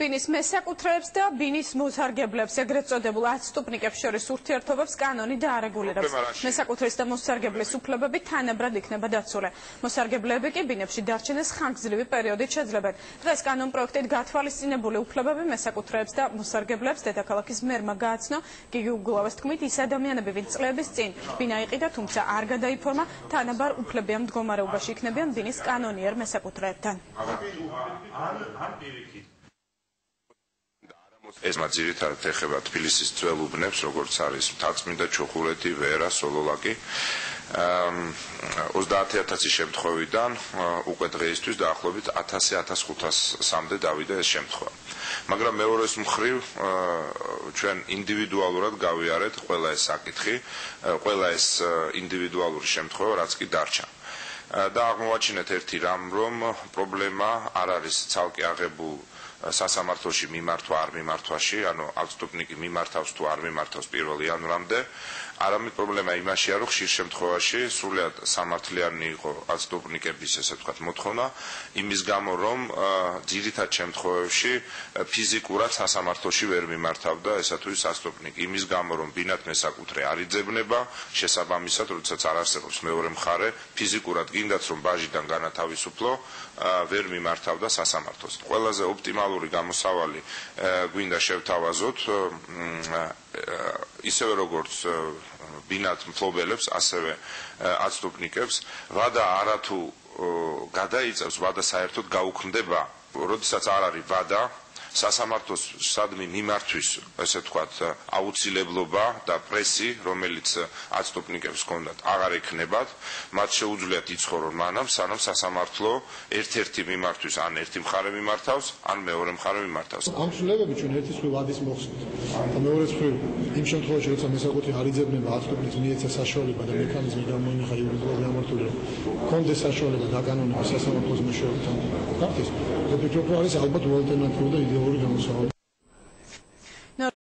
ბინის მესაკუთრეებს და ბინის მოსარგებლებს, ეგრეთ წოდებულ ათსტუფნიკებს შორის ურთიერთობებს კანონი დაარეგულირებს. მესაკუთრის და მოსარგებლის უფლებები თანაბრად იქნება დაცული. მოსარგებლეები კი ბინებში დარჩენას ხანგრძლივი პერიოდით შეძლებენ. დღეს კანონპროექტით გათვალისწინებული უფლებები მესაკუთრეებს და მოსარგებლებს დედაქალაქის მერმა გააცნო. გიგი უგულავას თქმით, ის ადამიანები, ვინც წლების წინ ბინა იყიდა, თუმცა არ გადაიფორმა, თანაბარ უფლებიან მდგომარეობაში იქნებიან ბინის კანონიერ მესაკუთრეებთან. ეს ძირითადად ეხება თბილისის ძველ უბნებს, როგორც არის მთაწმინდა, ჩუხურეთი, ვერა, სოლოლაკი. 30,000 შემთხვევიდან უკვე დღეისთვის დაახლოებით 1000-1500-მდე დავიდა ეს შემთხვევა. მაგრამ მეორეს მხრივ ჩვენ ინდივიდუალურად გავიარეთ ყველა ეს საკითხი, ყველა ეს ინდივიდუალური შემთხვევა, რაც კი დარჩა. და აღმოვაჩინეთ ერთი რამ, რომ პრობლემა არ არის ცალკე აღებულ სასამართლოში მიმართვა არ მიმართვაში, ანუ ათსტუფნიკი მიმართავს თუ არ მიმართავს 1 იანვრამდე, არამედ პრობლემა იმაშია, რომ ხშირ შემთხვევაში სრულად სამართლიანი იყო ათსტუფნიკების, ესე ვთქვათ, მოთხოვნა, იმის გამო, რომ ძირითად შემთხვევებში ფიზიკურად სასამართლოში ვერ მიმართავდა ესა თუ ის ათსტუფნიკი. იმის გამო, რომ ბინათ მესაკუთრე არ იძებნება, შესაბამისად, როდესაც არ არსებობს მეორე მხარე, ფიზიკურად გინდათ რომ ბაჟიდან განათავისუფლო, ვერ მიმართავდა სასამართლოს. ყველაზე ოპტიმალური გამოსავალი გვინდა შევთავაზოთ, ისევე როგორც ბინათ მფლობელებს, ასევე ათსტუფნიკებს, ვადა არათუ გადაიწევს, ვადა საერთოდ გაუქმდება, როდესაც არ არის ვადა, სასამართლოს სადმი მიმართვის, ესე ვთქვათ, აუცილებლობა და პრესი, რომელიც ათსტუფნიკებს ჰქონდათ, აღარ ექნებათ, მათ შეუძლიათ იცხოვრონ მანამ, სანამ სასამართლო ერთ-ერთი მიმართვის, ან ერთი მხარე მიმართავს, ან მეორე მხარე მიმართავს. ამ ცვლილებები ჩვენ ერთის მხრივ ვადის მოხსნით. და მეორეს მხრივ იმ შემთხვევაში, როცა მესაკუთრე არ იძებნება ათსტუფნიკს მიეცა საშუალება და მექანიზმი გამოინახა იურიდიულად გამართული, კონდეს საშუალება დაკანონების სასამართლოს მეშვეობითთან. გახდეს, ვფიქრობ, რომ არის ალბათ ალტერნატიული და იდეალური გამოსავალი.